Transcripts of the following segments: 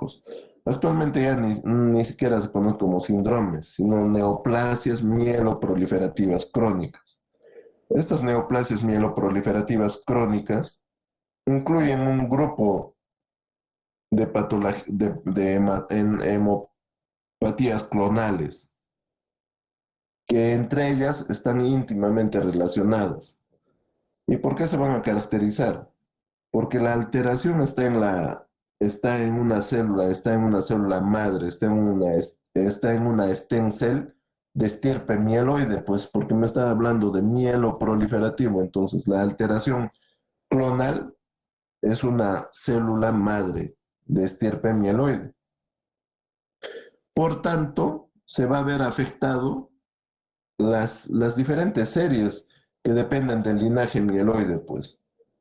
chicos. Actualmente ya ni siquiera se conocen como síndromes, sino neoplasias mieloproliferativas crónicas. Estas neoplasias mieloproliferativas crónicas incluyen un grupo de hemopatías clonales, que entre ellas están íntimamente relacionadas. ¿Y por qué se van a caracterizar? Porque la alteración está en una célula madre, está en una stem cell de estirpe mieloide, pues porque me está hablando de mielo proliferativo, entonces la alteración clonal es una célula madre de estirpe mieloide. Por tanto, se va a ver afectado las diferentes series que dependen del linaje mieloide, pues.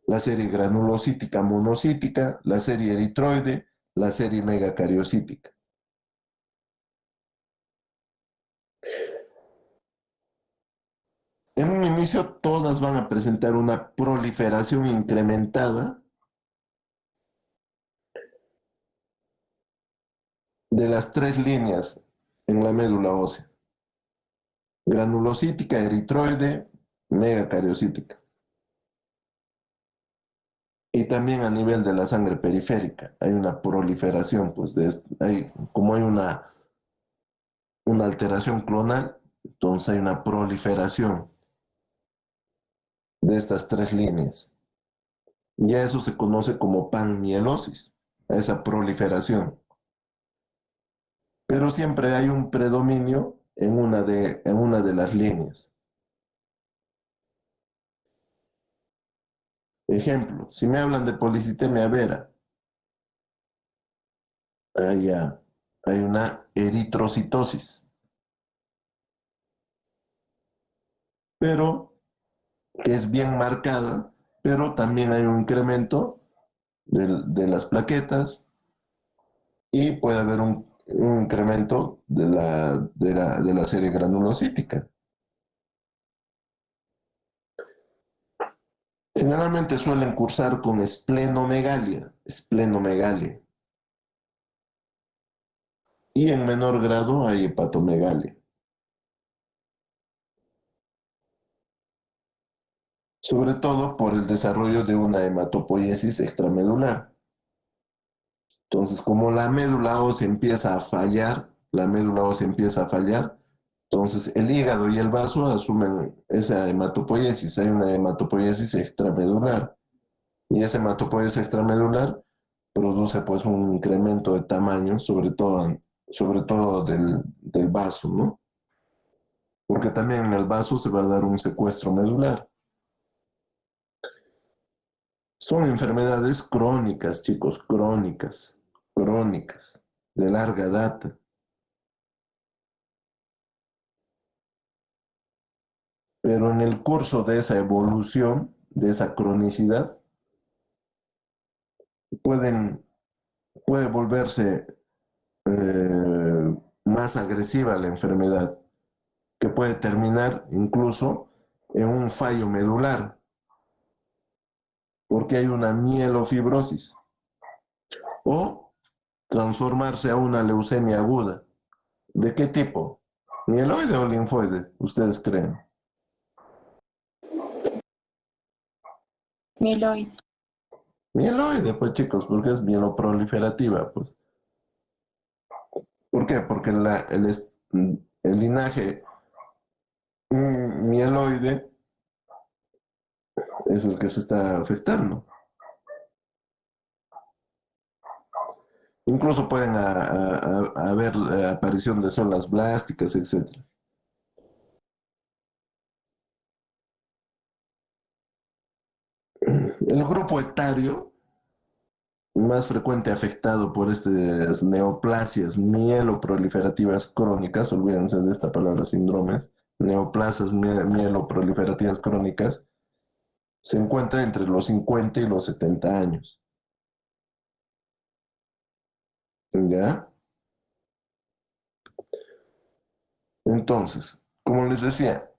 La serie granulocítica monocítica, la serie eritroide, la serie megacariocítica. En un inicio todas van a presentar una proliferación incrementada de las tres líneas en la médula ósea: granulocítica, eritroide, megacariocítica. Y también a nivel de la sangre periférica hay una proliferación, pues como hay una alteración clonal, entonces hay una proliferación de estas tres líneas. Ya eso se conoce como panmielosis, a esa proliferación. Pero siempre hay un predominio en una de las líneas. Ejemplo, si me hablan de policitemia vera, hay una eritrocitosis, pero que es bien marcada, pero también hay un incremento de las plaquetas y puede haber un incremento de la serie granulocítica. Generalmente suelen cursar con esplenomegalia, y en menor grado hay hepatomegalia, sobre todo por el desarrollo de una hematopoiesis extramedular. Entonces, como la médula ósea empieza a fallar, entonces el hígado y el vaso asumen esa hematopoiesis. Hay una hematopoiesis extramedular. Y esa hematopoiesis extramedular produce pues un incremento de tamaño, sobre todo del vaso, ¿no? Porque también en el vaso se va a dar un secuestro medular. Son enfermedades crónicas, chicos, crónicas, de larga data. Pero en el curso de esa evolución, de esa cronicidad, pueden, puede volverse más agresiva la enfermedad, que puede terminar incluso en un fallo medular, porque hay una mielofibrosis, o transformarse a una leucemia aguda. ¿De qué tipo? ¿Mieloide o linfoide? ¿Ustedes creen? Mieloide. Mieloide, pues chicos, porque es mieloproliferativa, pues. ¿Por qué? Porque el linaje mieloide es el que se está afectando. Incluso pueden haber aparición de células blásticas, etc. El grupo etario más frecuente afectado por estas neoplasias mieloproliferativas crónicas, olvídense de esta palabra síndromes, neoplasias mieloproliferativas crónicas, se encuentra entre los 50 y los 70 años. ¿Ya? Entonces, como les decía,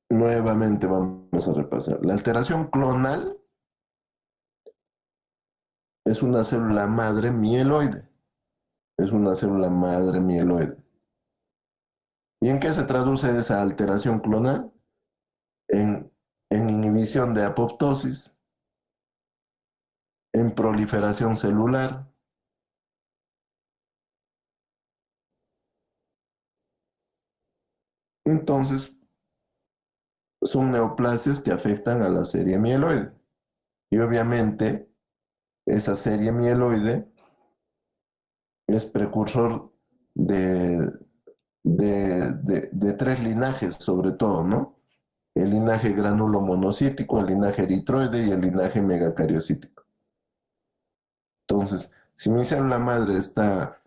nuevamente vamos a repasar. La alteración clonal es una célula madre mieloide. es una célula madre mieloide. ¿Y en qué se traduce esa alteración clonal? En, en inhibición de apoptosis, en proliferación celular. Entonces, son neoplasias que afectan a la serie mieloide. Y obviamente, esa serie mieloide es precursor de, de tres linajes, sobre todo, ¿no? El linaje granulomonocítico, el linaje eritroide y el linaje megacariocítico. Entonces, si mi célula madre está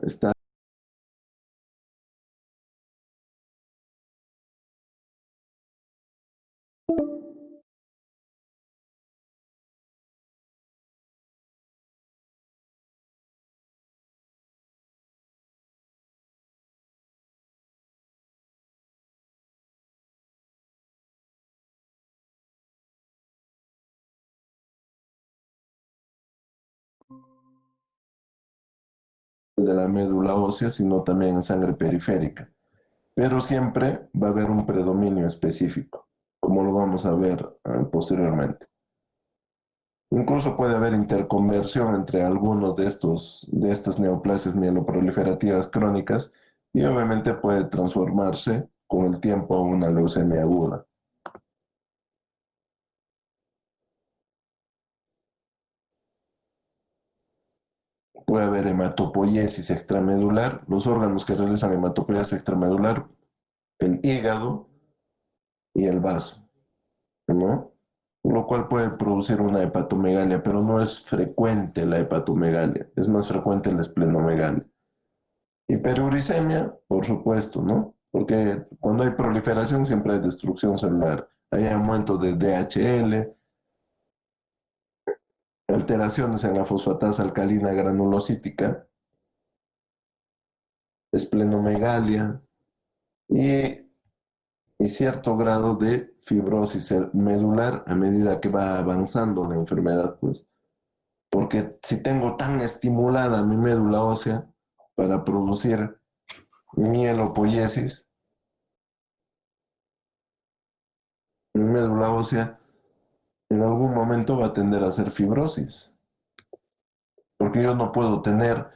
de la médula ósea, sino también en sangre periférica. Pero siempre va a haber un predominio específico, como lo vamos a ver posteriormente. Incluso puede haber interconversión entre algunos de estas neoplasias mieloproliferativas crónicas y obviamente puede transformarse con el tiempo a una leucemia aguda. Puede haber hematopoiesis extramedular, los órganos que realizan hematopoiesis extramedular, el hígado y el vaso, ¿no? Lo cual puede producir una hepatomegalia, pero no es frecuente la hepatomegalia, es más frecuente la esplenomegalia. Hiperuricemia, por supuesto, ¿no? Porque cuando hay proliferación siempre hay destrucción celular, hay aumento de DHL, alteraciones en la fosfatasa alcalina granulocítica, esplenomegalia y, y cierto grado de fibrosis medular a medida que va avanzando la enfermedad, pues. Porque si tengo tan estimulada mi médula ósea para producir mielopoiesis, mi médula ósea en algún momento va a tender a ser fibrosis, porque yo no puedo tener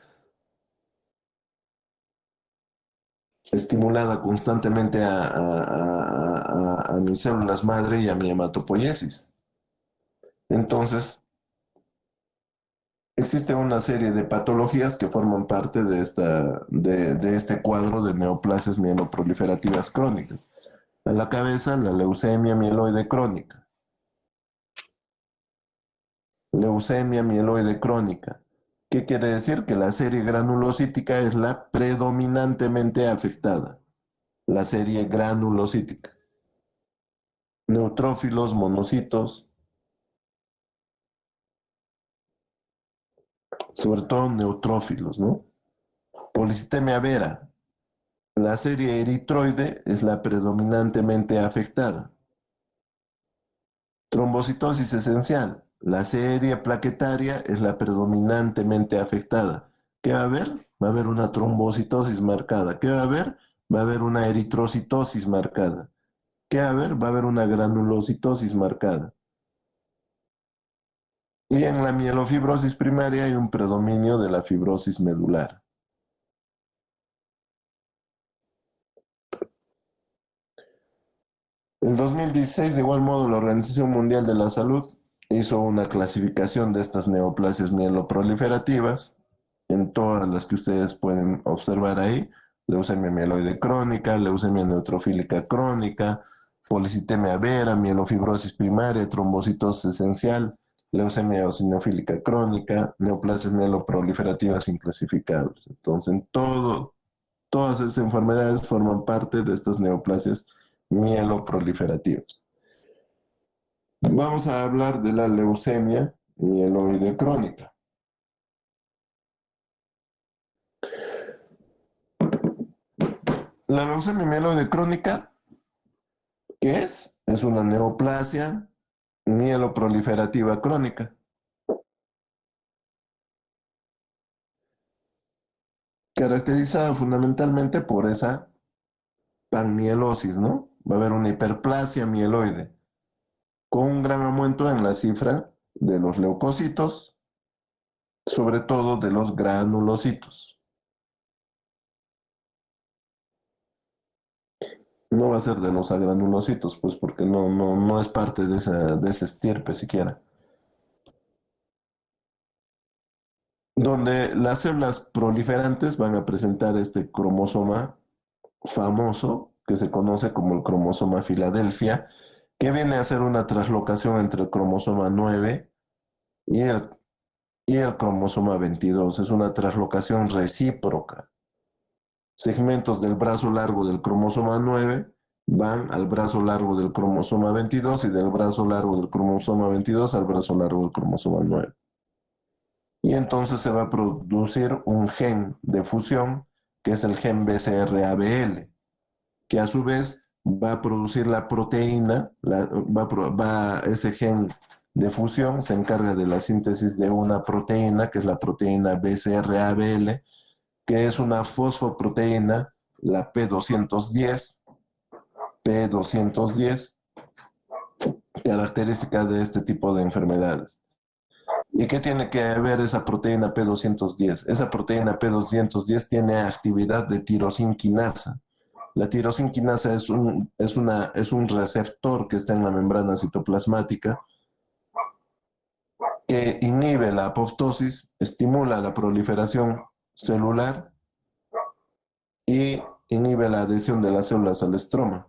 estimulada constantemente a mis células madre y a mi hematopoiesis. Entonces, existe una serie de patologías que forman parte de este cuadro de neoplasias mieloproliferativas crónicas. A la cabeza, la leucemia mieloide crónica. Leucemia mieloide crónica. ¿Qué quiere decir? Que la serie granulocítica es la predominantemente afectada. La serie granulocítica. Neutrófilos, monocitos, sobre todo neutrófilos, ¿no? Policitemia vera. La serie eritroide es la predominantemente afectada. Trombocitosis esencial. La serie plaquetaria es la predominantemente afectada. ¿Qué va a haber? Va a haber una trombocitosis marcada. ¿Qué va a haber? Va a haber una eritrocitosis marcada. ¿Qué va a haber? Va a haber una granulocitosis marcada. Y en la mielofibrosis primaria hay un predominio de la fibrosis medular. En 2016, de igual modo, la Organización Mundial de la Salud hizo una clasificación de estas neoplasias mieloproliferativas en todas las que ustedes pueden observar ahí: leucemia mieloide crónica, leucemia neutrofílica crónica, policitemia vera, mielofibrosis primaria, trombocitosis esencial, leucemia eosinofílica crónica, neoplasias mieloproliferativas inclasificables. Entonces, todas estas enfermedades forman parte de estas neoplasias mieloproliferativas. Vamos a hablar de la leucemia mieloide crónica. La leucemia mieloide crónica, ¿qué es? Es una neoplasia mieloproliferativa crónica. caracterizada fundamentalmente por esa panmielosis, ¿no? Va a haber una hiperplasia mieloide con un gran aumento en la cifra de los leucocitos, sobre todo de los granulocitos. No va a ser de los agranulocitos, pues porque no es parte de esa estirpe siquiera. Donde las células proliferantes van a presentar este cromosoma famoso que se conoce como el cromosoma Filadelfia, que viene a ser una traslocación entre el cromosoma 9 y y el cromosoma 22. Es una traslocación recíproca. Segmentos del brazo largo del cromosoma 9 van al brazo largo del cromosoma 22 y del brazo largo del cromosoma 22 al brazo largo del cromosoma 9. Y entonces se va a producir un gen de fusión que es el gen BCR-ABL, que a su vez va a producir la proteína, ese gen de fusión se encarga de la síntesis de una proteína, que es la proteína BCR-ABL, que es una fosfoproteína, la P210, característica de este tipo de enfermedades. ¿Y qué tiene que ver esa proteína P210? Esa proteína P210 tiene actividad de tirosinquinasa. La tirosinquinasa es un receptor que está en la membrana citoplasmática que inhibe la apoptosis, estimula la proliferación celular y inhibe la adhesión de las células al estroma.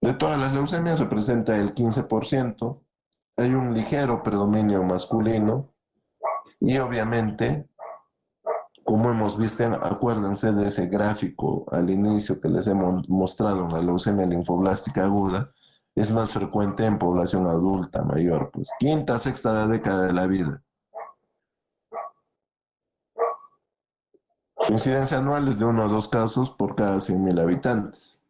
De todas las leucemias representa el 15%. Hay un ligero predominio masculino y obviamente, como hemos visto, acuérdense de ese gráfico al inicio que les hemos mostrado en la leucemia linfoblástica aguda, es más frecuente en población adulta mayor, pues quinta, sexta década de la vida. Su incidencia anual es de 1 a 2 casos por cada 100.000 habitantes.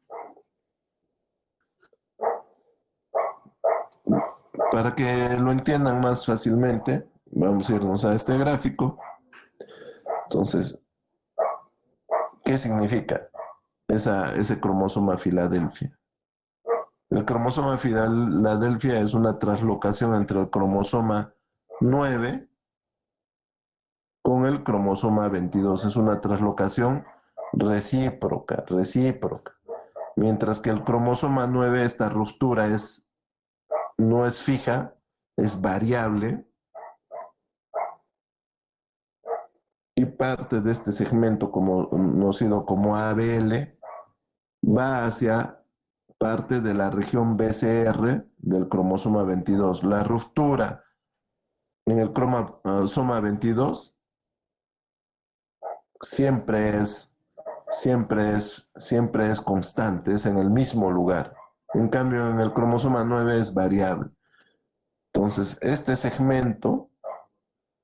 Para que lo entiendan más fácilmente, vamos a irnos a este gráfico. Entonces, ¿qué significa ese cromosoma Filadelfia? El cromosoma Filadelfia es una translocación entre el cromosoma 9 con el cromosoma 22. Es una translocación recíproca. Mientras que el cromosoma 9, esta ruptura no es fija, es variable y parte de este segmento conocido como ABL va hacia parte de la región BCR del cromosoma 22. La ruptura en el cromosoma 22 siempre siempre es constante, es en el mismo lugar. En cambio, en el cromosoma 9 es variable. Entonces, este segmento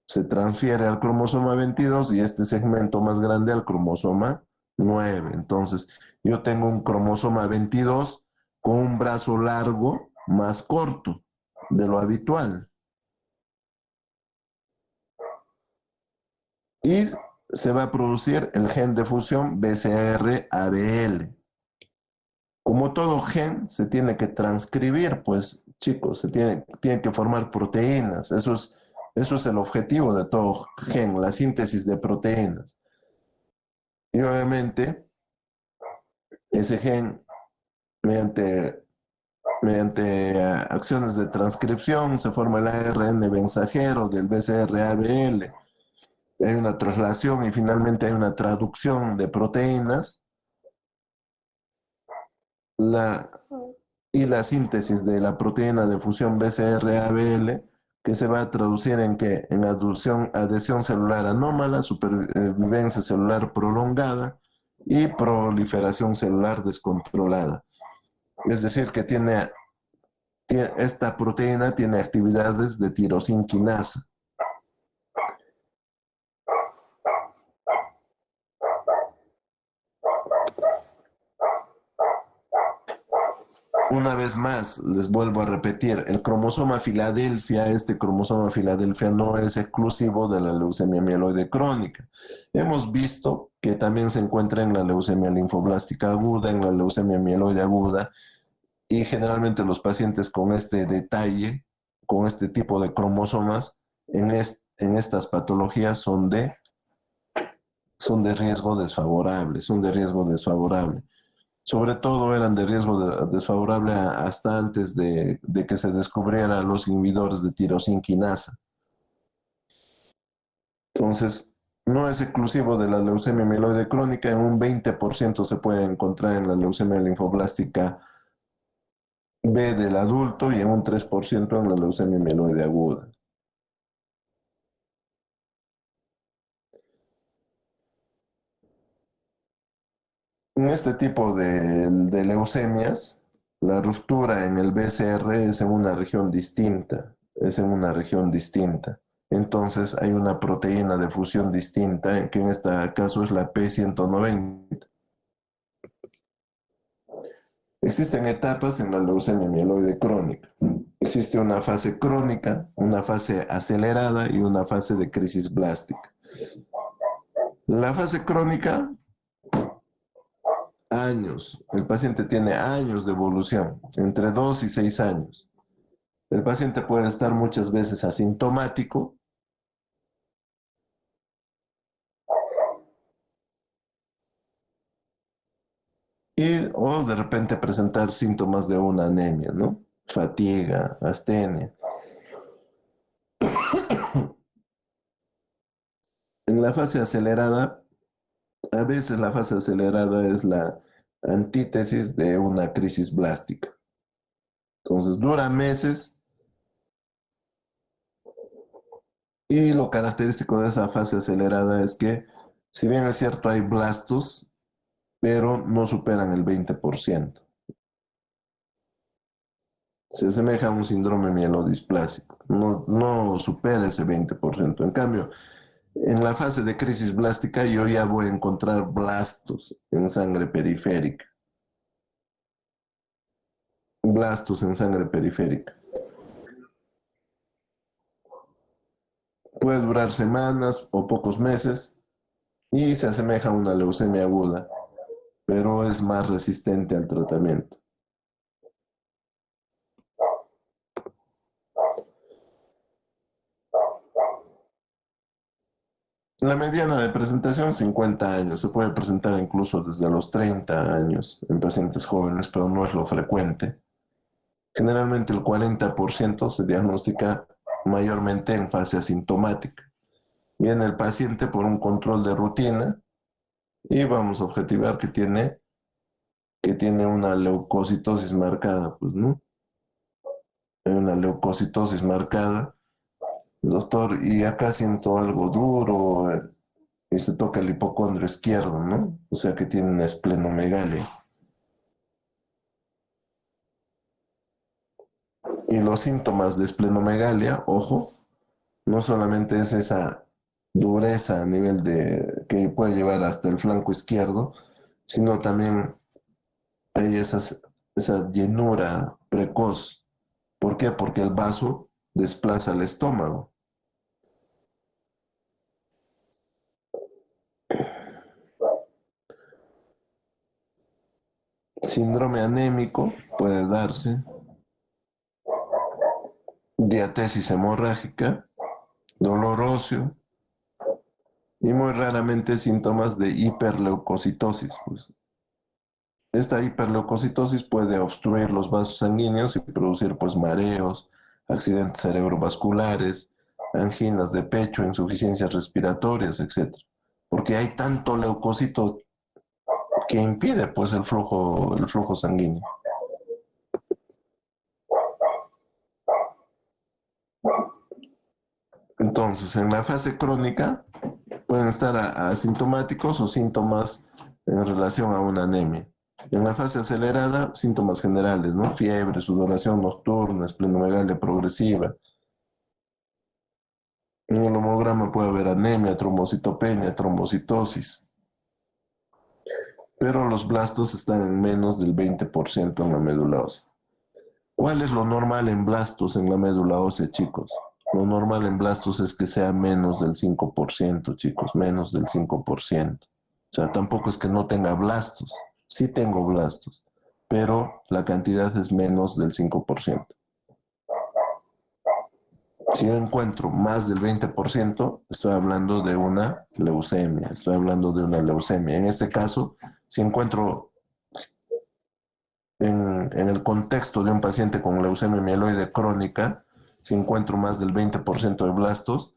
se transfiere al cromosoma 22 y este segmento más grande al cromosoma 9. Entonces, yo tengo un cromosoma 22 con un brazo largo más corto de lo habitual. Y se va a producir el gen de fusión BCR-ABL. Como todo gen, se tiene que transcribir, pues chicos, tiene que formar proteínas. Eso es el objetivo de todo gen, la síntesis de proteínas. Y obviamente, ese gen, mediante, mediante acciones de transcripción, se forma el ARN mensajero del BCR-ABL. Hay una traslación y finalmente hay una traducción de proteínas. La, y la síntesis de la proteína de fusión BCR-ABL, que se va a traducir en adhesión celular anómala, supervivencia celular prolongada y proliferación celular descontrolada. Es decir, que esta proteína tiene actividades de tirosinquinasa. Una vez más, les vuelvo a repetir, el cromosoma Filadelfia, este cromosoma Filadelfia no es exclusivo de la leucemia mieloide crónica. Hemos visto que también se encuentra en la leucemia linfoblástica aguda, en la leucemia mieloide aguda, y generalmente los pacientes con este detalle, con este tipo de cromosomas, en estas patologías son de riesgo desfavorable, son de riesgo desfavorable. Sobre todo eran de riesgo desfavorable hasta antes de que se descubrieran los inhibidores de tirosina quinasa. Entonces, no es exclusivo de la leucemia mieloide crónica, en un 20% se puede encontrar en la leucemia linfoblástica B del adulto y en un 3% en la leucemia mieloide aguda. En este tipo de leucemias, la ruptura en el BCR es en una región distinta, es en una región distinta. Entonces hay una proteína de fusión distinta, que en este caso es la P190. Existen etapas en la leucemia mieloide crónica. Existe una fase crónica, una fase acelerada y una fase de crisis blástica. La fase crónica, años. El paciente tiene años de evolución, entre 2 y 6 años. El paciente puede estar muchas veces asintomático o de repente presentar síntomas de una anemia, ¿no? Fatiga, astenia. En la fase acelerada, a veces la fase acelerada es la antítesis de una crisis blástica. Entonces dura meses y lo característico de esa fase acelerada es que, si bien es cierto, hay blastos, pero no superan el 20%. Se asemeja a un síndrome mielodisplásico, no supera ese 20%. En cambio, en la fase de crisis blástica yo ya voy a encontrar blastos en sangre periférica. Blastos en sangre periférica. Puede durar semanas o pocos meses y se asemeja a una leucemia aguda, pero es más resistente al tratamiento. La mediana de presentación, 50 años. Se puede presentar incluso desde los 30 años en pacientes jóvenes, pero no es lo frecuente. Generalmente el 40% se diagnostica mayormente en fase asintomática. Viene el paciente por un control de rutina y vamos a objetivar que tiene una leucocitosis marcada, pues, ¿no? Hay una leucocitosis marcada. Doctor, y acá siento algo duro, y se toca el hipocondrio izquierdo, ¿no? O sea que tiene una esplenomegalia. Y los síntomas de esplenomegalia, ojo, no solamente es esa dureza a nivel de que puede llevar hasta el flanco izquierdo, sino también hay esa llenura precoz. ¿Por qué? Porque el vaso desplaza el estómago. Síndrome anémico puede darse, diatesis hemorrágica, dolor óseo y muy raramente síntomas de hiperleucocitosis. Pues. Esta hiperleucocitosis puede obstruir los vasos sanguíneos y producir pues mareos, accidentes cerebrovasculares, anginas de pecho, insuficiencias respiratorias, etc. Porque hay tanto leucocito que impide pues el flujo sanguíneo. Entonces, en la fase crónica pueden estar asintomáticos o síntomas en relación a una anemia. En la fase acelerada, síntomas generales, ¿no? Fiebre, sudoración nocturna, esplenomegalia progresiva. En el hemograma puede haber anemia, trombocitopenia, trombocitosis. Pero los blastos están en menos del 20% en la médula ósea. ¿Cuál es lo normal en blastos en la médula ósea, chicos? Lo normal en blastos es que sea menos del 5%, chicos, menos del 5%. O sea, tampoco es que no tenga blastos. Sí tengo blastos, pero la cantidad es menos del 5%. Si yo encuentro más del 20%, estoy hablando de una leucemia. Estoy hablando de una leucemia. En este caso, si encuentro en el contexto de un paciente con leucemia mieloide crónica, si encuentro más del 20% de blastos,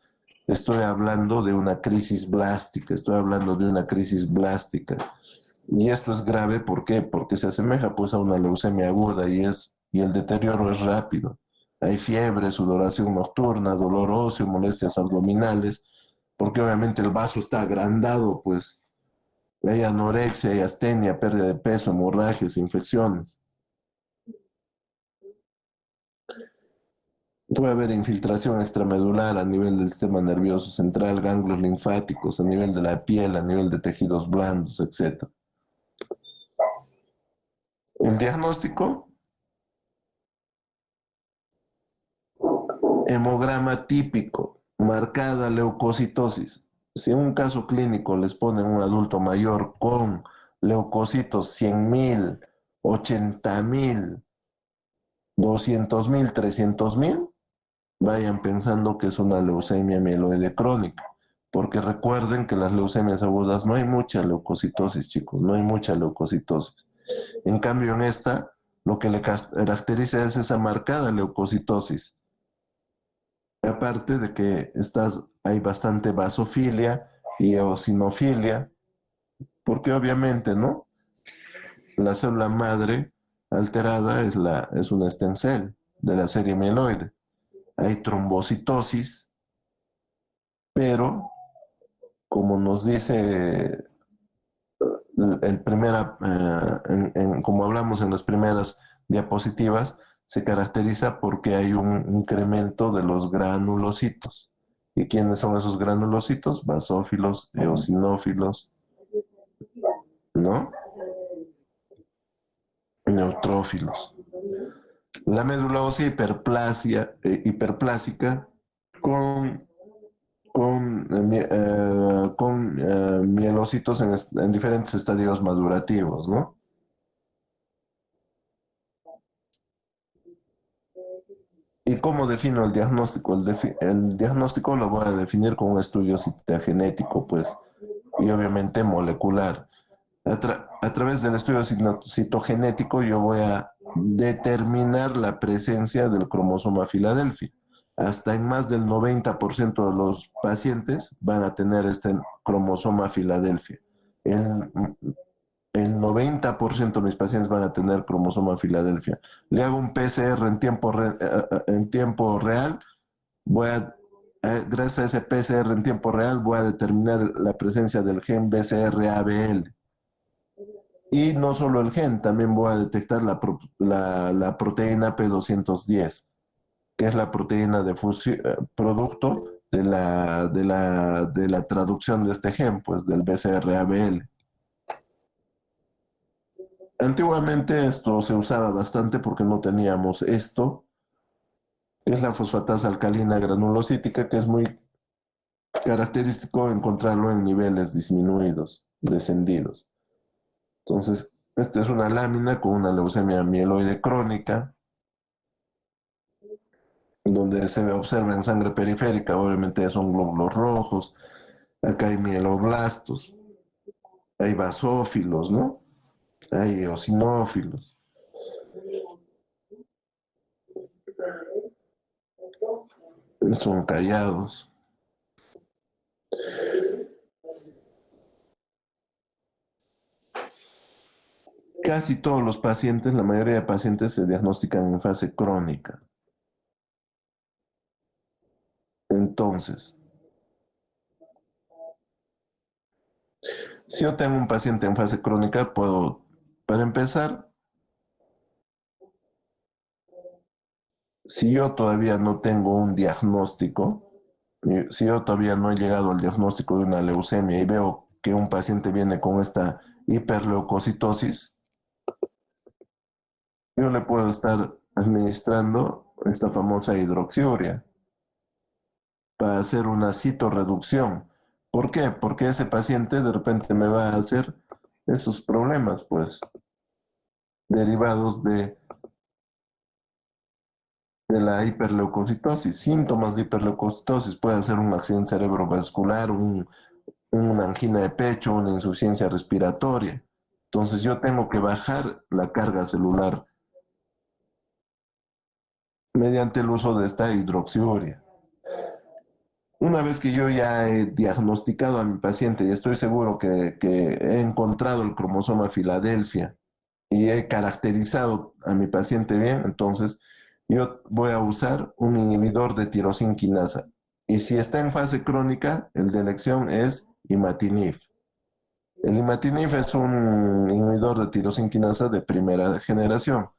estoy hablando de una crisis blástica, estoy hablando de una crisis blástica. Y esto es grave, ¿por qué? Porque se asemeja pues a una leucemia aguda y el deterioro es rápido. Hay fiebre, sudoración nocturna, dolor óseo, molestias abdominales, porque obviamente el vaso está agrandado, pues hay anorexia, hay astenia, pérdida de peso, hemorragias, infecciones. Puede haber infiltración extramedular a nivel del sistema nervioso central, ganglios linfáticos, a nivel de la piel, a nivel de tejidos blandos, etc. El diagnóstico, hemograma típico, marcada leucocitosis. Si en un caso clínico les ponen un adulto mayor con leucocitos 100.000, 80.000, 200.000, 300.000, vayan pensando que es una leucemia mieloide crónica. Porque recuerden que las leucemias agudas no hay mucha leucocitosis, chicos, no hay mucha leucocitosis. En cambio, en esta, lo que le caracteriza es esa marcada leucocitosis. Aparte de que hay bastante vasofilia y eosinofilia, porque obviamente, ¿no? La célula madre alterada es una stem cell de la serie mieloide. Hay trombocitosis, pero como nos dice como hablamos en las primeras diapositivas, se caracteriza porque hay un incremento de los granulocitos. ¿Y quiénes son esos granulocitos? Basófilos, eosinófilos, ¿no? Neutrófilos. La médula ósea hiperplásica con mielocitos en diferentes estadios madurativos, ¿no? ¿Y cómo defino el diagnóstico? El diagnóstico lo voy a definir con un estudio citogenético, pues, y obviamente molecular. A través del estudio citogenético yo voy a determinar la presencia del cromosoma Filadelfia. Hasta en más del 90% de los pacientes van a tener este cromosoma Filadelfia. El, el 90% de mis pacientes van a tener cromosoma Filadelfia. Le hago un PCR en tiempo real, gracias a ese PCR en tiempo real, voy a determinar la presencia del gen BCR-ABL. Y no solo el gen, también voy a detectar la proteína P210, que es la proteína de producto de la traducción de este gen, pues del BCR-ABL. Antiguamente esto se usaba bastante porque no teníamos esto, que es la fosfatasa alcalina granulocítica, que es muy característico encontrarlo en niveles disminuidos, descendidos. Entonces, esta es una lámina con una leucemia mieloide crónica, donde se observa en sangre periférica, obviamente son glóbulos rojos, acá hay mieloblastos, hay basófilos, ¿no? Hay eosinófilos. Son callados. Casi todos los pacientes, la mayoría de pacientes se diagnostican en fase crónica. Entonces, si yo tengo un paciente en fase crónica, para empezar, si yo todavía no tengo un diagnóstico, si yo todavía no he llegado al diagnóstico de una leucemia y veo que un paciente viene con esta hiperleucocitosis, yo le puedo estar administrando esta famosa hidroxiuria para hacer una citorreducción. ¿Por qué? Porque ese paciente de repente me va a hacer esos problemas, pues, derivados de la hiperleucocitosis. Síntomas de hiperleucocitosis puede ser un accidente cerebrovascular, una angina de pecho, una insuficiencia respiratoria. Entonces yo tengo que bajar la carga celular mediante el uso de esta hidroxiuria. Una vez que yo ya he diagnosticado a mi paciente y estoy seguro que he encontrado el cromosoma Filadelfia y he caracterizado a mi paciente bien, entonces yo voy a usar un inhibidor de tirosina quinasa. Y si está en fase crónica, el de elección es imatinib. El imatinib es un inhibidor de tirosina quinasa de primera generación.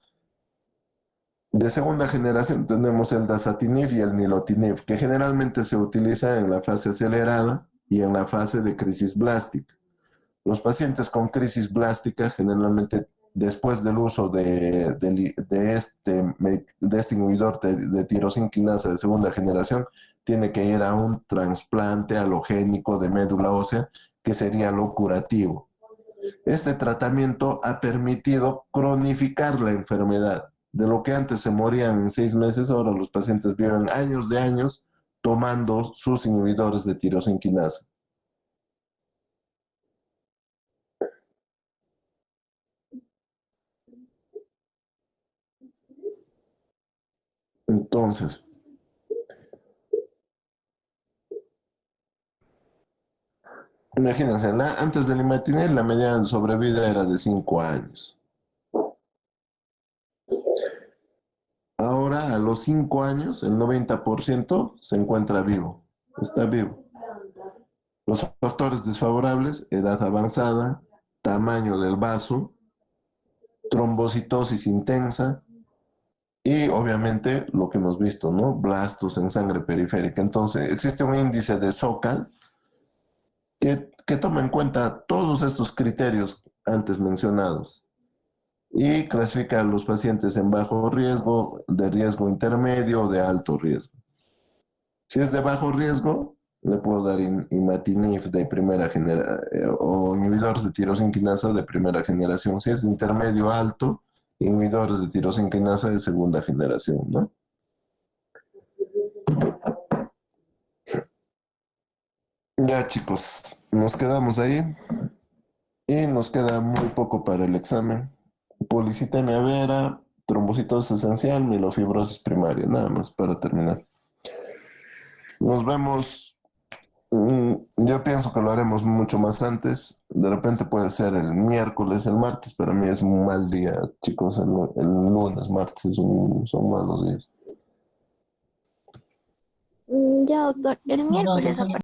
De segunda generación tenemos el dasatinib y el nilotinib, que generalmente se utiliza en la fase acelerada y en la fase de crisis blástica. Los pacientes con crisis blástica generalmente después del uso de este inhibidor de tirosina quinasa de segunda generación, tiene que ir a un trasplante halogénico de médula ósea, que sería lo curativo. Este tratamiento ha permitido cronificar la enfermedad. De lo que antes se morían en 6 meses, ahora los pacientes viven años de años tomando sus inhibidores de tirosina quinasa. Entonces, imagínense, antes del imatinib la media de sobrevida era de 5 años. Ahora, a los 5 años, el 90% se encuentra vivo, está vivo. Los factores desfavorables: edad avanzada, tamaño del vaso, trombocitosis intensa y obviamente lo que hemos visto, ¿no? Blastos en sangre periférica. Entonces, existe un índice de SOCAL que toma en cuenta todos estos criterios antes mencionados y clasifica a los pacientes en bajo riesgo, de riesgo intermedio o de alto riesgo. Si es de bajo riesgo, le puedo dar imatinib de primera generación o inhibidores de tirosina quinasa de primera generación. Si es de intermedio alto, inhibidores de tirosina quinasa de segunda generación, ¿no? Ya, chicos, nos quedamos ahí y nos queda muy poco para el examen. Policitemia vera, trombocitosis esencial, mielofibrosis primaria, nada más para terminar. Nos vemos. Yo pienso que lo haremos mucho más antes. De repente puede ser el miércoles, el martes. Para mí es un mal día, chicos. El lunes, martes son malos días. Ya, doctor, el No, miércoles a